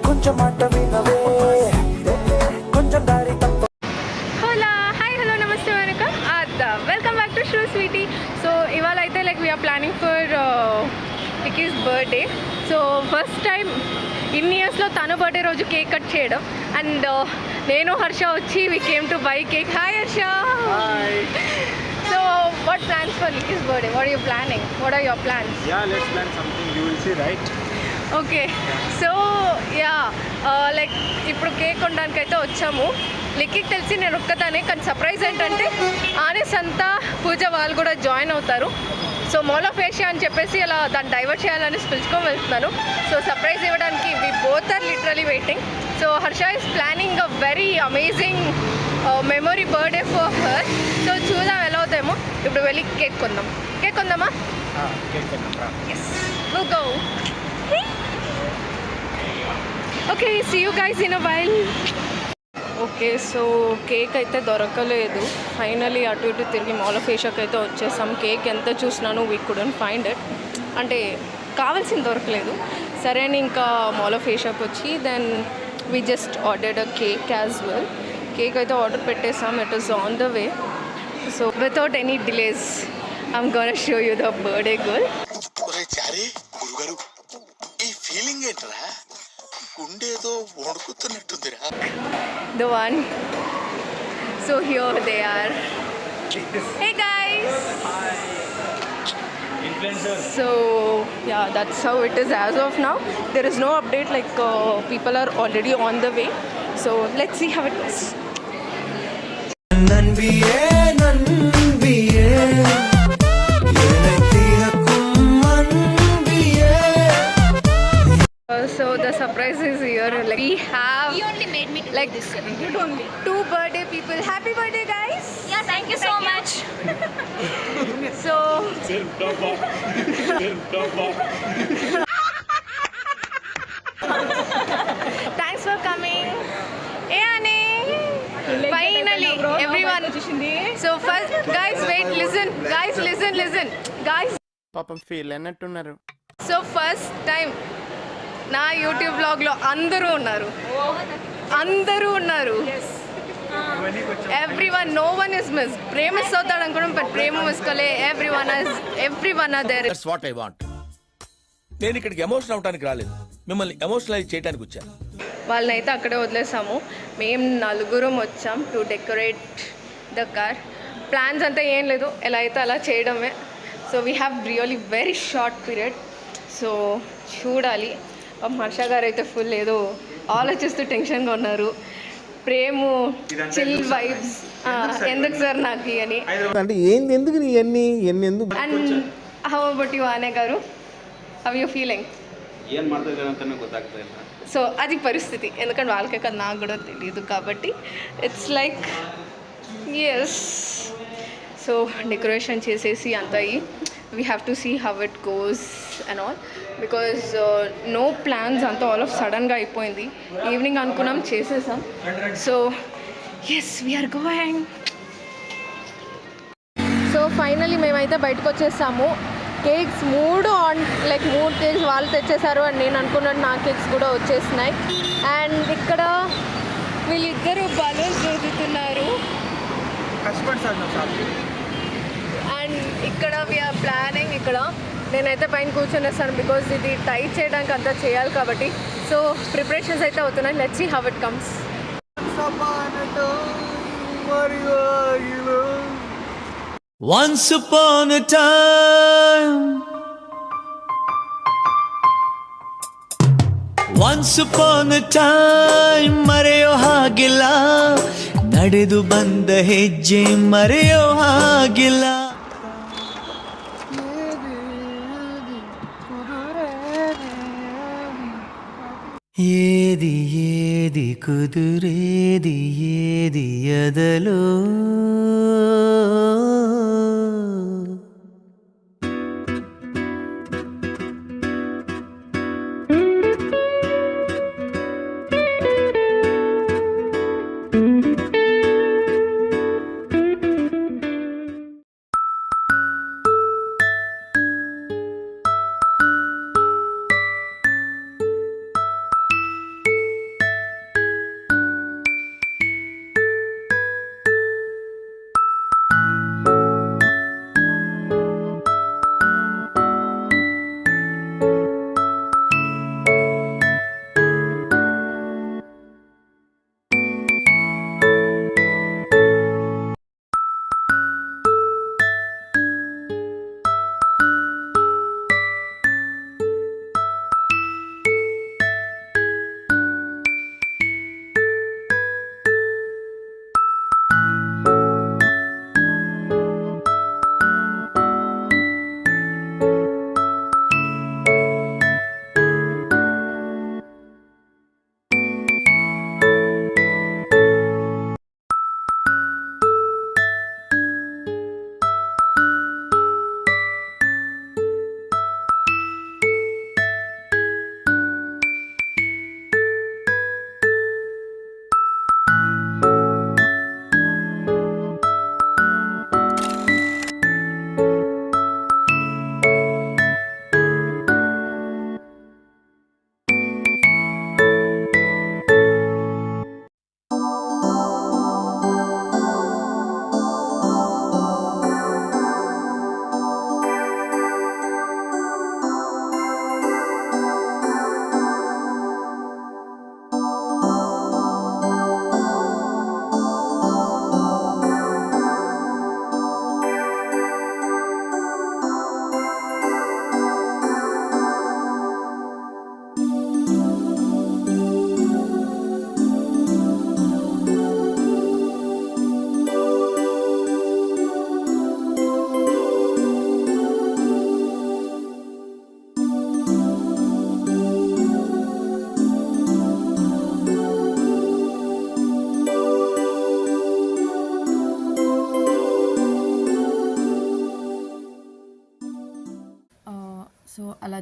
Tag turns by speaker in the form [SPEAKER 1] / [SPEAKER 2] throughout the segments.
[SPEAKER 1] కొంచెం మాట వినవే కొంచెం దారి తప్ప.
[SPEAKER 2] హలో హాయ్ హలో నమస్తే వెనక welcome back to Sri Sweety. So ఇవాళ అయితే like we are planning for Vicky's birthday. So first time ఇన్ని ఇయర్స్లో తన బర్త్డే రోజు కేక్ కట్ చేయడం అండ్ నేను హర్ష వచ్చి we came to buy cake. Hi Harsha. So what plans for Vicky's birthday? What are you planning? What are your plans?
[SPEAKER 3] Yeah, let's plan something. You will see, right?
[SPEAKER 2] Okay so yeah like ఇప్పుడు cake కొనడానికి అయితే వచ్చాము. లిక్కీకి తెలిసి నేను ఒక్కదానే, కానీ surprise ఏంటంటే onyx అంతా పూజ వాళ్ళు కూడా జాయిన్ అవుతారు. సో మాల్ ఆఫ్ ఏషియా అని చెప్పేసి అలా దాన్ని డైవర్ట్ చేయాలని పిలుచుకొని వెళ్తున్నాను. సో సర్ప్రైజ్ ఇవ్వడానికి we both are literally waiting. So Harsha is planning a very amazing memory birthday for her. So చూద్దాం ఎలా అవుతాయేమో. ఇప్పుడు వెళ్ళి కేక్ కొందామా? Yes will go. Okay see you guys in a while. Okay so cake అయితే దొరకలేదు. Finally అటు ఇటు తిరిగి మాల్ ఆఫ్ ఏషియాకి అయితే వచ్చేసాం. కేక్ ఎంత చూసినాను వీ కుడెంట్ ఫైండ్ ఇట్, అంటే కావాల్సింది దొరకలేదు. సరే అని ఇంకా మాల్ ఆఫ్ ఏషియాకి వచ్చి then we just ordered a cake as well. Cake అయితే ఆర్డర్ పెట్టేసాం. It is on the way. So without any delays I'm gonna show you the birthday girl. The one. So here they are. Hey guys.
[SPEAKER 3] Hi. Influencers.
[SPEAKER 2] So yeah, that's how it is as of now. There is no update, like people are already on the way. So let's see how it goes. So the surprise is here. Like we have.
[SPEAKER 4] You only made me
[SPEAKER 2] like
[SPEAKER 4] this year.
[SPEAKER 2] You only 2 birthday people. Happy birthday, guys!
[SPEAKER 4] Yeah, thank you so much.
[SPEAKER 2] So. Thanks for coming. Hey Annie. Finally, everyone. So first, guys, wait, listen. Guys, listen. Guys.
[SPEAKER 3] పాపం feel అన్నట్టున్నారు.
[SPEAKER 2] So first time. నా YouTube బ్లాగ్లో అందరూ ఉన్నారు. Everyone, no one is miss. Prema miss అవుతాడు అనుకోవడం, but Prema miss కలే. Everyone are there.
[SPEAKER 5] That's what I want. నేను ఇక్కడికి ఎమోషనల్ అవడానికి రాలేదు, మిమ్మల్ని ఎమోషనలైజ్ చేయడానికి వచ్చాను.
[SPEAKER 2] వాళ్ళని అయితే అక్కడే వదిలేసాము. మేము 4 వచ్చాం to decorate the car. Plans అంతా ఏం లేదు, ఎలా అయితే అలా చేయడమే. So we have really very short period. So చూడాలి. హర్ష గారు అయితే ఫుల్ ఏదో ఆలోచిస్తూ టెన్షన్గా ఉన్నారు. ప్రేము చిల్ వైబ్స్ ఎందుకు సార్ నాకు అని.
[SPEAKER 3] అంటే ఏంది, ఎందుకు ఇవన్నీ ఎందుకు?
[SPEAKER 2] అండ్ హౌ అబౌట్ యు ఆనే గారు, హౌ యూ ఫీలింగ్? సో అది పరిస్థితి, ఎందుకంటే వాళ్ళకే కదా, నాకు కూడా తెలియదు కాబట్టి it's like yes. So decoration చేసేసి అంతా we have to see how it goes and all, because no plans anta all of sudden ga ayipoyindi. Evening anukunnam chesesam. So yes, we are going. So finally మేమైతే బయటకు వచ్చేసాము. Cakes 3 cakes వాళ్ళు తెచ్చేసారు and నేను అనుకున్నాను నా cakes కూడా వచ్చేసినాయి. And ఇక్కడ వీళ్ళిద్దరు బలూన్స్ దొరుకుతున్నారు. అండ్ ఇక్కడ వీఆర్ ప్లానింగ్. ఇక్కడ నేనైతే పైన కూర్చొనేస్తాను బికాజ్ ఇది టైట్ చేయడానికి అంతా చేయాలి కాబట్టి. సో ప్రిపరేషన్స్ అయితే అవుతున్నాయి. Let's see how it comes.
[SPEAKER 6] Once upon a time, once upon a time, ಮರೆಯೋ ಹಾಗಿಲ್ಲ, ನಡೆದು ಬಂದ ಹೆಜ್ಜೆ ಮರೆಯೋ ಹಾಗಿಲ್ಲ. ఏది ఏది కుదురేది ఏది ఎదలో,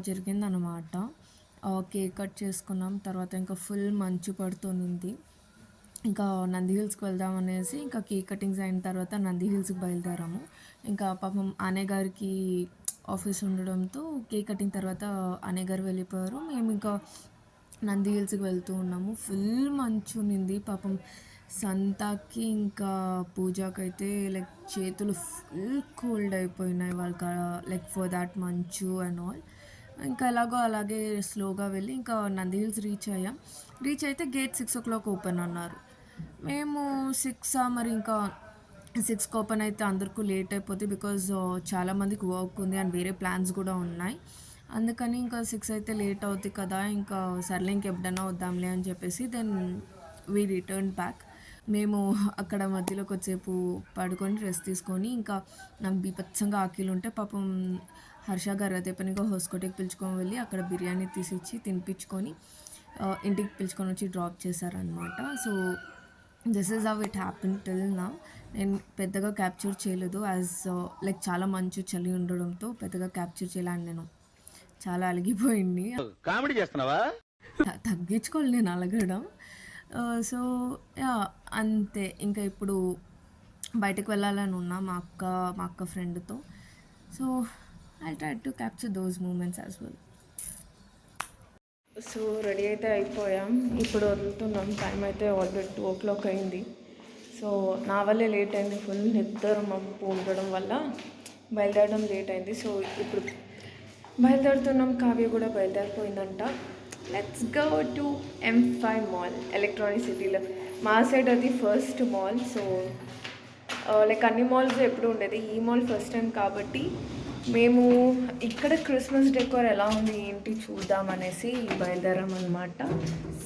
[SPEAKER 2] బాగా జరిగిందనమాట. కేక్ కట్ చేసుకున్నాం. తర్వాత ఇంకా ఫుల్ మంచు పడుతుంది. ఇంకా నంది హిల్స్కి వెళ్దాం అనేసి ఇంకా కేక్ కటింగ్స్ అయిన తర్వాత నంది హిల్స్కి బయలుదేరాము. ఇంకా పాపం అన్నయ్య గారికి ఆఫీస్ ఉండడంతో కేక్ కటింగ్ తర్వాత అన్నయ్య గారు వెళ్ళిపోయారు. మేము ఇంకా నంది హిల్స్కి వెళ్తూ ఉన్నాము. ఫుల్ మంచు ఉన్నింది. పాపం సంతాకి ఇంకా పూజకైతే లైక్ చేతులు ఫుల్ కోల్డ్ అయిపోయినాయి వాళ్ళకి, లైక్ ఫర్ దాట్ మంచు అండ్ ఆల్. ఇంకా ఎలాగో అలాగే స్లోగా వెళ్ళి ఇంకా నంది హిల్స్ రీచ్ అయితే గేట్ 6 o'clock ఓపెన్ అన్నారు. మేము 6 మరి ఇంకా 6కి ఓపెన్ అయితే అందరికీ లేట్ అయిపోతుంది. బికాజ్ చాలామందికి వర్క్ ఉంది అండ్ వేరే ప్లాన్స్ కూడా ఉన్నాయి. అందుకని ఇంకా 6 అయితే లేట్ అవుతుంది కదా, ఇంకా సర్లే ఇంకెప్పుడైనా వద్దాంలే అని చెప్పేసి దెన్ వీ రిటర్న్ బ్యాక్. మేము అక్కడ మధ్యలో కొద్దిసేపు పడుకొని రెస్ట్ తీసుకొని ఇంకా నాకు బీభత్సంగా ఆకలి ఉంటే పాపం హర్ష గారు అదే పనిగా హోస్కోటకి పిలుచుకొని వెళ్ళి అక్కడ బిర్యానీ తీసిచ్చి తినిపించుకొని ఇంటికి పిలుచుకొని వచ్చి డ్రాప్ చేశారనమాట. So this is how it happen till now. నేను పెద్దగా క్యాప్చర్ చేయలేదు యాజ్ లైక్ చాలా మంచు చలి ఉండడంతో పెద్దగా క్యాప్చర్ చేయలేను. నేను చాలా అలిగిపోయింది.
[SPEAKER 5] కామెడీ చేస్తున్నావా?
[SPEAKER 2] తగ్గించుకోవాలి నేను అలగడం. సో యా అంతే. ఇంకా ఇప్పుడు బయటకు వెళ్ళాలని ఉన్నా మా అక్క ఫ్రెండ్తో. So I try to capture those moments as well. So ready అయితే అయిపోయాం. ఇప్పుడు వదులుతున్నాం. టైం అయితే ఆల్రెడీ 2 o'clock అయింది. సో నా వల్లే లేట్ అయింది. ఫుల్ నిద్ర మబ్బు ఉండడం వల్ల బయలుదేరడం లేట్ అయింది. సో ఇప్పుడు బయలుదేరుతున్నాం. కావ్య కూడా బయలుదేరిపోయిందంట. Let's go to M5 mall, electronic సిటీలో. మా సైడ్ అది ఫస్ట్ మాల్. సో లైక్ అన్ని మాల్స్ ఎప్పుడు ఉండేది, ఈ మాల్ ఫస్ట్ టైం కాబట్టి మేము ఇక్కడ క్రిస్మస్ డెకోర్ ఎలా ఉంది ఏంటి చూద్దాం అనేసి బయలుదేరాం అనమాట.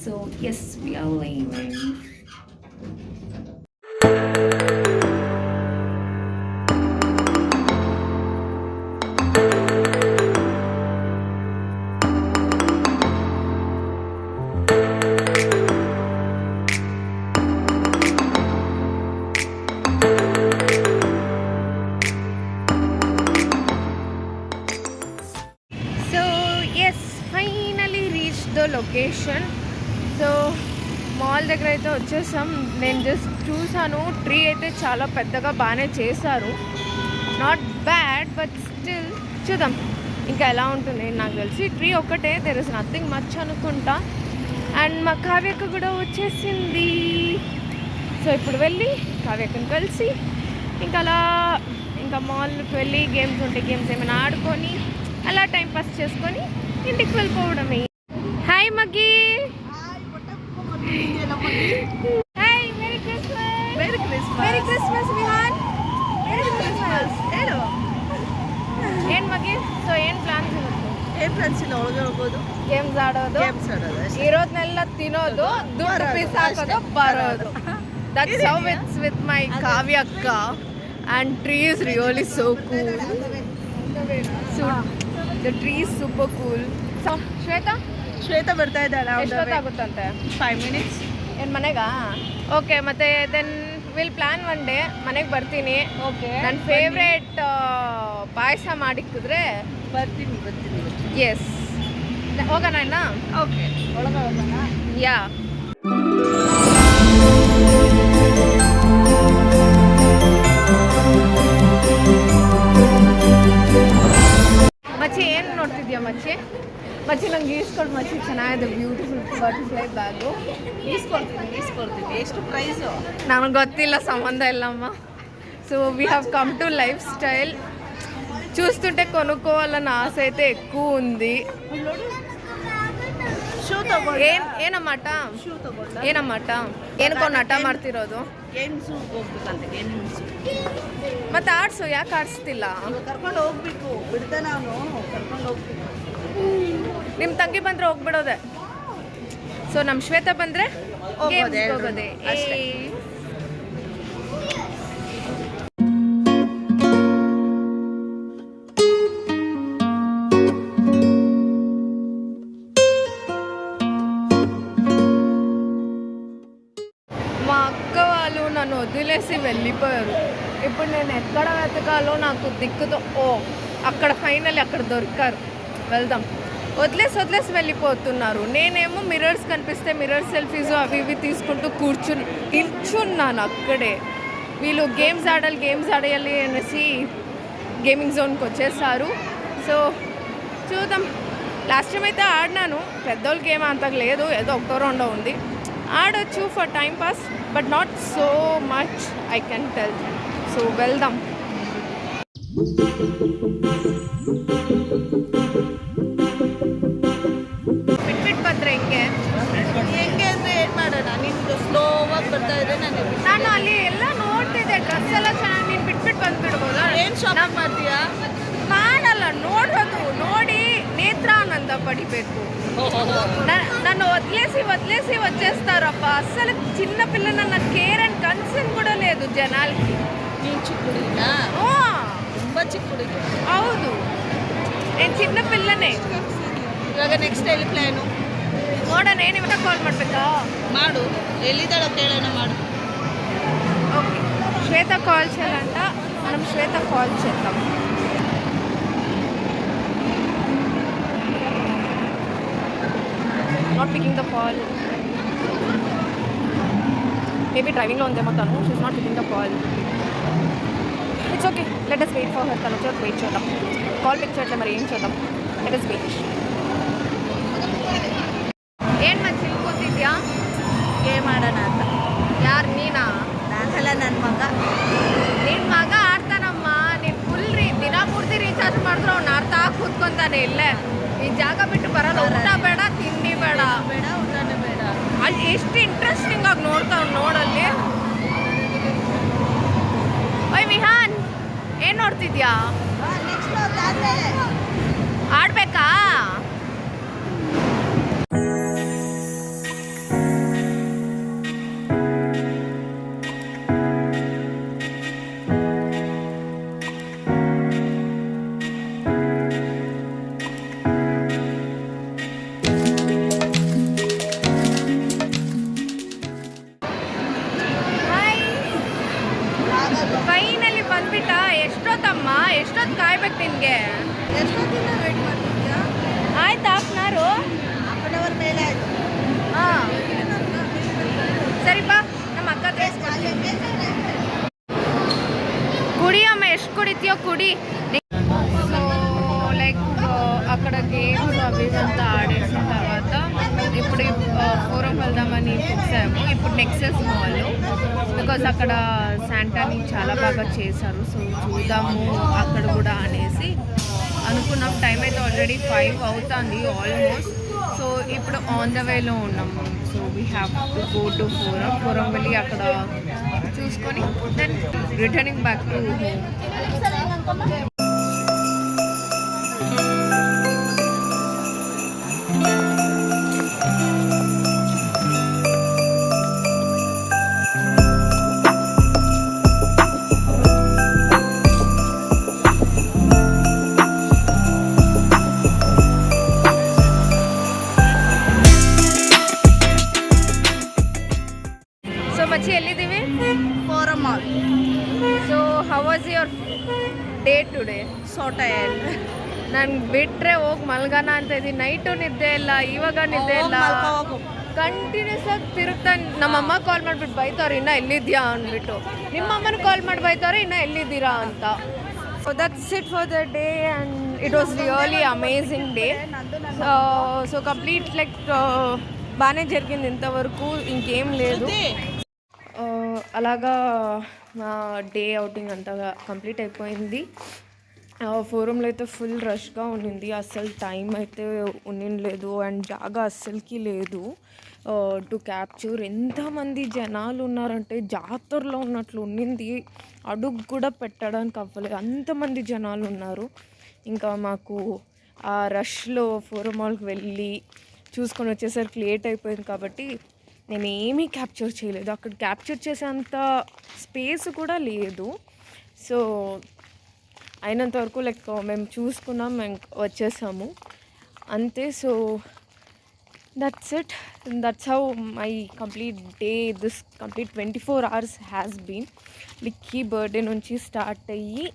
[SPEAKER 2] So yes we are leaving. Location. So mall దగ్గర అయితే వచ్చేసాం. నేను జస్ట్ చూసాను, ట్రీ అయితే చాలా పెద్దగా బాగానే చేశారు. నాట్ బ్యాడ్ బట్ స్టిల్ చూద్దాం ఇంకా ఎలా ఉంటుంది. నాకు తెలిసి ట్రీ ఒక్కటే, దెర్ ఇస్ నథింగ్ మచ్ అనుకుంటా. అండ్ మా కావ్యక్క కూడా వచ్చేసింది. సో ఇప్పుడు వెళ్ళి కావ్యక్కని కలిసి ఇంకా మాల్కి వెళ్ళి గేమ్స్ ఉంటే గేమ్స్ ఏమైనా ఆడుకొని అలా టైంపాస్ చేసుకొని ఇంటికి వెళ్ళిపోవడమే. Hi Maggi. Hi, merry Christmas. Merry Christmas Vihaan. Merry Christmas. Hello. ಏನು ಮಗಿ? ಸೊ ಏನು ಪ್ಲಾನ್ಸ್ ಇಲ್ಲ? ಒಳಗೋಗೋದು, ಗೇಮ್ಸ್ ಆಡೋದು, ಇರೋದನ್ನೆಲ್ಲ ತಿನ್ನೋದು, ದುಡ್ಡು ಬಿಸಾಕೋದು, ಬರೋದು. That's how it's with my Kavya akka. And tree is really so cool. So the tree is super cool. So Shweta ಬರ್ತಾ ಇದ್ದಾಳೆ. ಎಷ್ಟೊತ್ತಾಗುತ್ತಂತೆ? 5 minutes. ಏನು ಮನೆಗಾ? ಓಕೆ. ಮತ್ತೆ then will plan one day. ಮನೆಗೆ ಬರ್ತೀನಿ. ಓಕೆ. ನನ್ನ ಫೇವ್ರೇಟ್ ಪಾಯಸ ಮಾಡಿಕ್ಕಿದ್ರೆ ಬರ್ತೀನಿ. ಎಸ್, ಹೋಗೋಣ ಅಣ್ಣ? ಓಕೆ. ಒಳಗೆ ಹೋಗೋಣ. ಯಾ. ಮಚ್ಚಿ ಏನು ನೋಡ್ತಿದ್ಯಾ ಮಚ್ಚಿ? ಮಚ್ಚಿ ನಂಗೆ ಈಸ್ಕೊಡು ಮಚ್ಚಿ, ಚೆನ್ನಾಗಿದೆ. Beautiful butterfly bag. ಈಸ್ಕೊಡ್ತೀನಿ. ಎಷ್ಟು ಪ್ರೈಸು? ನನಗೆ ಗೊತ್ತಿಲ್ಲ, ಸಂಬಂಧ ಇಲ್ಲಮ್ಮ. So we have come to Lifestyle. చూస్తుంటే కొనుక్కోవాలన్న ఆశ అయితే ఎక్కువ ఉంది. ಏನಮ್ಮಟ ಏನು ಕೊಂಡು ಹಠ ಮಾಡ್ತಿರೋದು? ಮತ್ತೆ ಆಡ್ಸು, ಯಾಕೆ ಆಡಿಸ್ತಿಲ್ಲ?
[SPEAKER 7] ಕರ್ಕೊಂಡು ಹೋಗ್ಬೇಕು, ಬಿಡ್ದೆ ನಾನು ಕರ್ಕೊಂಡು ಹೋಗ್ಬೇಕು.
[SPEAKER 2] ನಿಮ್ಮ ತಂಗಿ ಬಂದರೆ ಹೋಗ್ಬಿಡೋದೆ. ಸೊ ನಮ್ಮ ಶ್ವೇತಾ ಬಂದರೆ ಹೋಗೋದೆ. మా అక్క వాళ్ళు నన్ను వదిలేసి వెళ్ళిపోయారు. ఇప్పుడు నేను ఎక్కడ వెతకాలో నాకు దిక్కుతో, అక్కడ ఫైనల్లీ అక్కడ దొరికారు. వెళ్దాం. వదిలేసి వెళ్ళిపోతున్నారు. నేనేమో మిర్రర్స్ కనిపిస్తే మిర్రర్ సెల్ఫీస్ అవి ఇవి తీసుకుంటూ నిల్చున్నాను అక్కడే. వీళ్ళు గేమ్స్ ఆడాలి అనేసి గేమింగ్ జోన్కి వచ్చేసారు. సో చూద్దాం. లాస్ట్ టైం అయితే ఆడినాను, పెద్దోళ్ళ గేమ్ అంత లేదు, ఏదో ఒకటో రెండో ఉంది, ఆడొచ్చు for time pass, but not so much I can tell. So వెళ్దాం. ಬಿಟ್ಬಿಟ್ಟು ಬಂದ್ರೆ ಹೆಂಗೆ
[SPEAKER 7] ಅಂದ್ರೆ ಏನು ಮಾಡೋಣ? ನಿಂದು ಸ್ಲೋವಾಗಿ ಬರ್ತಾ ಇದೆ.
[SPEAKER 2] ನಾನು ಅಲ್ಲಿ ಎಲ್ಲ ನೋಡ್ತಿದ್ದೆ, ಡ್ರೆಸ್ ಎಲ್ಲ ಚೆನ್ನಾಗಿ, ನೀನು ಬಿಟ್ಬಿಟ್ಟು ಬಂದ್ಬಿಡ್ಬೋದಾ?
[SPEAKER 7] ಏನು ಶಾಪಿಂಗ್ ಮಾಡ್ತೀಯಾ?
[SPEAKER 2] ಮಾಡಲ್ಲ, ನೋಡೋದು ನೋಡಿ నేత్రానంద పడిపోకు. నన్ను వదిలేసి వచ్చేస్తారప్ప. అస్సలు చిన్నపిల్ల నన్న కేర్ అండ్ కన్సర్న్ కూడా లేదు జనాలకి.
[SPEAKER 7] ನೀನು ಚಿಕ್ಕುಡಿನಾ? ತುಂಬ ಚಿಕ್ಕುಡಿಗೆ.
[SPEAKER 2] ಹೌದು, నేను చిన్న పిల్లనే.
[SPEAKER 7] ಇವಾಗ ನೆಕ್ಸ್ಟ್ ಎಲ್ಲಿ ಪ್ಲ್ಯಾನು?
[SPEAKER 2] ನೋಡೋಣ. ಏನು ಇವಾಗ ಕಾಲ್ ಮಾಡಬೇಕಾ?
[SPEAKER 7] ಮಾಡು, ಎಲ್ಲಿದ್ದಾಳೋ ಕೇಳೋಣ, ಮಾಡು.
[SPEAKER 2] ఓకే, శ్వేత కాల్ చేయాలంట. మనం శ్వేత కాల్ చేద్దాం. Not picking the call. Maybe డ్రైవింగ్లో ఉందేమో తను. She's not picking the call. It's okay, let us wait for her. తను వచ్చి వెయిట్ చేద్దాం. కాల్ పిక్ చేయట్లే, మరి ఏం చేద్దాం? Let us wait. ಏನು ಮಂచి ಕೂತಿದ್ಯಾ?
[SPEAKER 7] ಗೇಮ್ ಆಡೋಣ ಅಂತ.
[SPEAKER 2] ಯಾರು, ನೀನಾ?
[SPEAKER 7] ನಾನಲ್ಲ, ನನ್ನ ಮಗ.
[SPEAKER 2] ನಿನ್ನ ಮಗ ಆಡ್ತಾನಮ್ಮ. ನೀನು ಫುಲ್ ದಿನ ಪೂರ್ತಿ ರೀಚಾರ್ಜ್ ಮಾಡಿದ್ರು ಅವ್ನು ಆಡ್ತಾ ಕೂತ್ಕೊಂತಾನೆ ಇಲ್ಲೇ. ಈ ಜಾಗ ಬಿಟ್ಟು ಬರಲ್ಲ. ಊಟ ಬೇಡ, ತಿಂಡಿ ಬೇಡ,
[SPEAKER 7] ಊಟನೇ ಬೇಡ.
[SPEAKER 2] ಅಲ್ಲಿ ಎಷ್ಟು ಇಂಟ್ರೆಸ್ಟಿಂಗ್ ಆಗಿ ನೋಡ್ತಾವ್ ನೋಡಲ್ಲಿ. ಓಯ್ ವಿಹಾನ್, ಏನು ನೋಡ್ತಿದ್ಯಾ?
[SPEAKER 7] ನೆಕ್ಸ್ಟ್ ಅದಾದ್ಮೇಲೆ
[SPEAKER 2] ಆಡ್ಬೇಕಾ? ಫೈನಲಿ ಬಂದ್ಬಿಟ್ಟ. ಎಷ್ಟೊತ್ತಮ್ಮ, ಎಷ್ಟೊತ್ತು ಕಾಯ್ಬೇಕು ನಿನಗೆ?
[SPEAKER 7] ಎಷ್ಟೊತ್ತಿಂದ ವೇಟ್ ಮಾಡ್ತಿದ್ಯಾ?
[SPEAKER 2] ಆಯ್ತು, ಹಾಫ್ ಅನ್ ಅವರು.
[SPEAKER 7] ಹಾಫ್ ಅನ್ ಅವರ್ ಮೇಲೆ ಆಯಿತು.
[SPEAKER 2] ಹಾಂ ಸರಿಪಾ, ನಮ್ಮ ಅಕ್ಕ ತರಿಸ್ಕೊಡ್ತೀನಿ. ಕುಡಿ ಅಮ್ಮ, ಎಷ್ಟು ಕುಡಿತೀಯೋ ಕುಡಿ. సో లైక్ అక్కడ గేమ్స్ అవి అంతా ఆడేసిన తర్వాత ఇప్పుడు ఫోరం వెళ్దామని ఫిక్స్ అయ్యాము. ఇప్పుడు నెక్సెస్ మాల్, బికాజ్ అక్కడ శాంటాని చాలా బాగా చేశారు. సో చూద్దాము అక్కడ కూడా అనేసి అనుకున్నాం. టైం అయితే ఆల్రెడీ 5 అవుతుంది ఆల్మోస్ట్. సో ఇప్పుడు ఆన్ ద వేలో ఉన్నాము. So we have to go to Forum వెళ్ళి అక్కడ చూసుకొని then returning back to home. ಮಚ್ಚಿ ಎಲ್ಲಿದ್ದೀವಿ?
[SPEAKER 7] Forum mall.
[SPEAKER 2] So how was your day today?
[SPEAKER 7] So tired.
[SPEAKER 2] ನಾನು ಬಿಟ್ಟರೆ ಹೋಗಿ ಮಲ್ಗಾನ ಅಂತ ಇದ್ದೀನಿ. ನೈಟು ನಿದ್ದೆ ಇಲ್ಲ, ಇವಾಗ ನಿದ್ದೆ ಇಲ್ಲ. ಕಂಟಿನ್ಯೂಸ್ ಆಗಿ ತಿರುಗ್ತಾ. ನಮ್ಮಮ್ಮ ಕಾಲ್ ಮಾಡಿಬಿಟ್ಟು ಬೈತವ್ರೆ, ಇನ್ನೂ ಎಲ್ಲಿದ್ಯಾ ಅಂದ್ಬಿಟ್ಟು. ನಿಮ್ಮಮ್ಮನ ಕಾಲ್ ಮಾಡಿ ಬೈತವ್ರೆ, ಇನ್ನೂ ಎಲ್ಲಿದ್ದೀರಾ ಅಂತ. So that's it for the day and it was really amazing day. So complete like బాగానే జరిగింది ఇంతవరకు, ఇంకేం లేదు. అలాగా నా డే అవుటింగ్ అంతా కంప్లీట్ అయిపోయింది. ఫోరంలో అయితే ఫుల్ రష్గా ఉండింది. అస్సలు టైం అయితే ఉండిండలేదు అండ్ జాగా అస్సలకి లేదు టు క్యాప్చర్. ఎంతమంది జనాలు ఉన్నారంటే జాతరలో ఉన్నట్లు ఉండింది. అడుగు కూడా పెట్టడానికి అవ్వలేదు, అంతమంది జనాలు ఉన్నారు. ఇంకా మాకు ఆ రష్లో ఫోరం మాల్కి వెళ్ళి చూసుకొని వచ్చేసరికి లేట్ అయిపోయింది కాబట్టి నేను ఏమీ క్యాప్చర్ చేయలేదు. అక్కడ క్యాప్చర్ చేసేంత స్పేస్ కూడా లేదు. సో అయినంత వరకు లైక్ మేము చూసుకున్నాం, మేము వచ్చేసాము అంతే. So that's it. That's how my complete day, this complete 24 hours has been. లిక్కీ బర్త్డే నుంచి స్టార్ట్ అయ్యి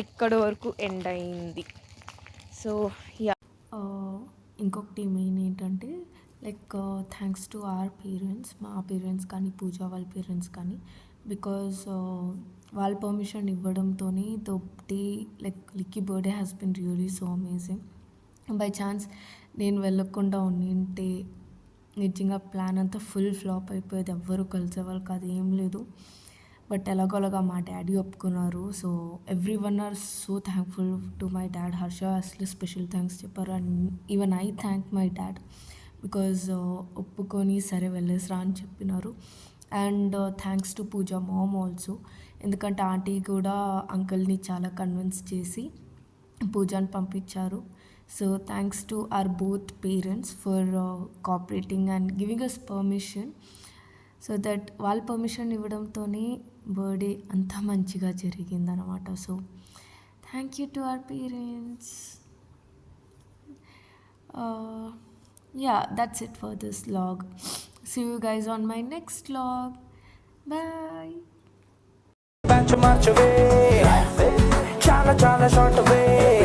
[SPEAKER 2] ఇక్కడ వరకు ఎండ్ అయింది. సో యా,
[SPEAKER 8] ఇంకొకటి మెయిన్ ఏంటంటే like thanks to our parents, మా పేరెంట్స్ కానీ పూజ వాళ్ళ పేరెంట్స్ కానీ, బికాజ్ వాళ్ళ పర్మిషన్ ఇవ్వడంతోనే తోటి like లిక్కీ birthday has been really so amazing. By chance నేను వెళ్ళకుండా ఉంటే నిజంగా ప్లాన్ అంతా ఫుల్ ఫ్లాప్ అయిపోయేది, ఎవ్వరూ కలిసేవాళ్ళు కాదు, ఏం లేదు. బట్ ఎలాగోలాగా మా డాడీ ఒప్పుకున్నారు. So every one are so thankful to my dad. Harsha అసలు స్పెషల్ థ్యాంక్స్ చెప్పారు. And even I thank my dad because ఒప్పుకొని సరే వెళ్ళేసిరా అని చెప్పినారు. And thanks to Pooja mom also, ఎందుకంటే ఆంటీ కూడా అంకుల్ని చాలా కన్విన్స్ చేసి పూజని పంపించారు. So thanks to our both parents for cooperating and giving us permission. So that వాళ్ళ పర్మిషన్ ఇవ్వడంతోనే బర్త్డే అంతా మంచిగా జరిగిందనమాట. So thank you to our parents. Yeah, that's it for this vlog. See you guys on my next vlog. Bye.
[SPEAKER 1] Batch march away, chala chala short away.